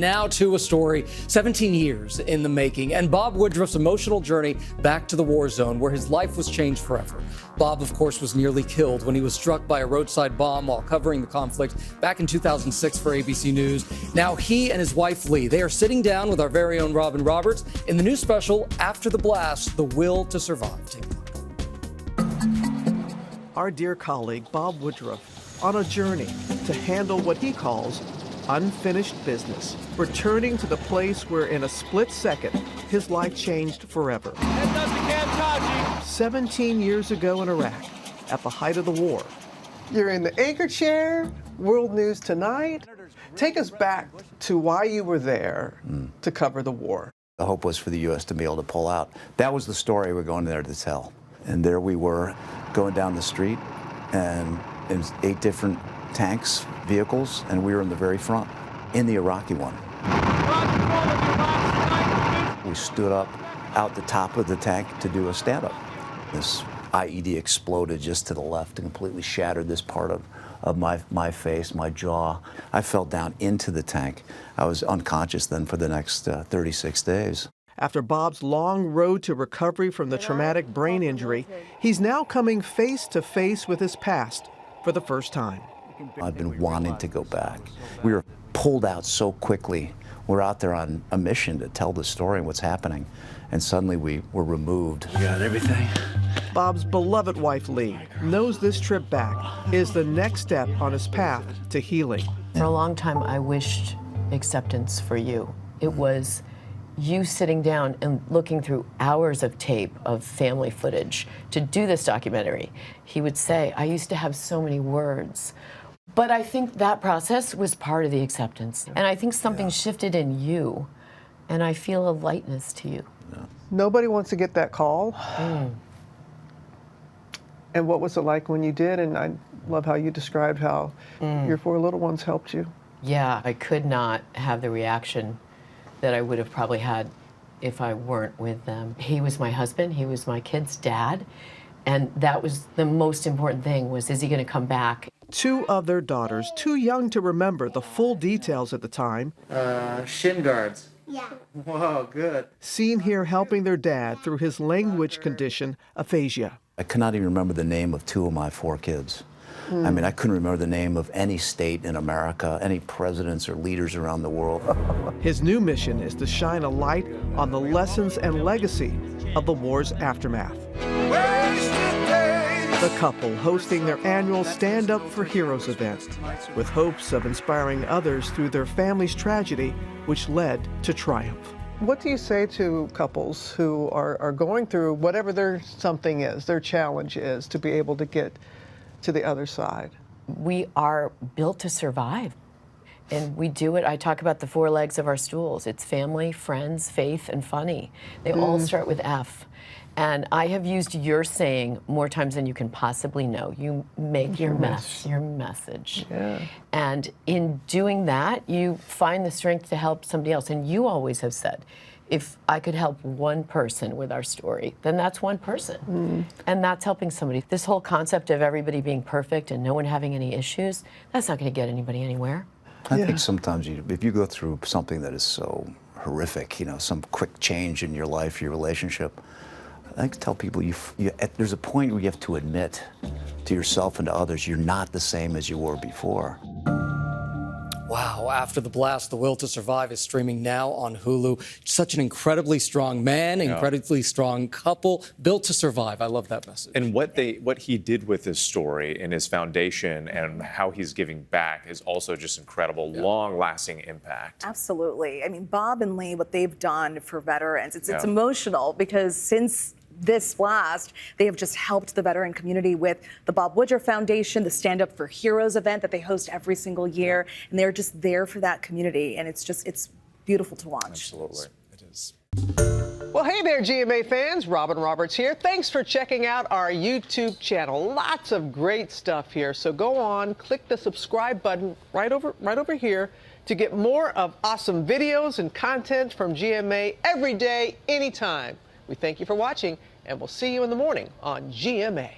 Now to a story 17 years in the making, and Bob Woodruff's emotional journey back to the war zone where his life was changed forever. Bob, of course, was nearly killed when he was struck by a roadside bomb while covering the conflict back in 2006 for ABC News. Now he and his wife, Lee, they are sitting down with our very own Robin Roberts in the new special, After the Blast, The Will to Survive. Take a look. Our dear colleague, Bob Woodruff, on a journey to handle what he calls unfinished business, returning to the place where in a split second, his life changed forever. 17 years ago in Iraq, at the height of the war. You're in the anchor chair, World News Tonight. Take us back to why you were there to cover the war. The hope was for the U.S. to be able to pull out. That was the story we're going there to tell. And there we were, going down the street, and it was 8 different tanks, vehicles, and we were in the very front, in the Iraqi one. We stood up out the top of the tank to do a stand-up. This IED exploded just to the left and completely shattered this part of my face, my jaw. I fell down into the tank. I was unconscious then for the next 36 days. After Bob's long road to recovery from the traumatic brain injury, he's now coming face to face with his past for the first time. I've been wanting to go back. We were pulled out so quickly. We're out there on a mission to tell the story and what's happening, and suddenly we were removed. You got everything? Bob's beloved wife, Lee, knows this trip back is the next step on his path to healing. For a long time, I wished acceptance for you. It was you sitting down and looking through hours of tape of family footage to do this documentary. He would say, I used to have so many words. But I think that process was part of the acceptance. And I think something shifted in you, and I feel a lightness to you. Nobody wants to get that call. And what was it like when you did? And I love how you described how your 4 little ones helped you. Yeah, I could not have the reaction that I would have probably had if I weren't with them. He was my husband, he was my kid's dad, and that was the most important thing, was is he gonna come back? 2 of their daughters, too young to remember the full details at the time. Shin guards. Yeah. Whoa, good. Seen here helping their dad through his language condition, aphasia. I could not even remember the name of 2 of my 4 kids. I mean, I couldn't remember the name of any state in America, any presidents or leaders around the world. His new mission is to shine a light on the lessons and legacy of the war's aftermath. The couple hosting their annual Stand Up for Heroes event, with hopes of inspiring others through their family's tragedy, which led to triumph. What do you say to couples who are going through whatever their something is, their challenge is, to be able to get to the other side? We are built to survive. And we do it, I talk about the 4 legs of our stools. It's family, friends, faith, and funny. They all start with F. And I have used your saying more times than you can possibly know. You make your mess your message. Yeah. And in doing that, you find the strength to help somebody else. And you always have said, if I could help one person with our story, then that's one person. And that's helping somebody. This whole concept of everybody being perfect and no one having any issues, that's not going to get anybody anywhere. I think sometimes if you go through something that is so horrific, you know, some quick change in your life, your relationship, I like to tell people there's a point where you have to admit to yourself and to others you're not the same as you were before. Wow, After the Blast, The Will to Survive is streaming now on Hulu. Such an incredibly strong man, incredibly strong couple, built to survive. I love that message. And what he did with his story and his foundation and how he's giving back is also just incredible, long-lasting impact. Absolutely. I mean, Bob and Lee, what they've done for veterans, it's emotional because since this blast, they have just helped the veteran community with the Bob Woodruff Foundation, the Stand Up for Heroes event that they host every single year, and they're just there for that community, and it's beautiful to watch. Absolutely, it is. Well, hey there, GMA fans. Robin Roberts here. Thanks for checking out our YouTube channel. Lots of great stuff here. So go on, click the subscribe button right over here to get more of awesome videos and content from GMA every day, anytime. We thank you for watching, and we'll see you in the morning on GMA.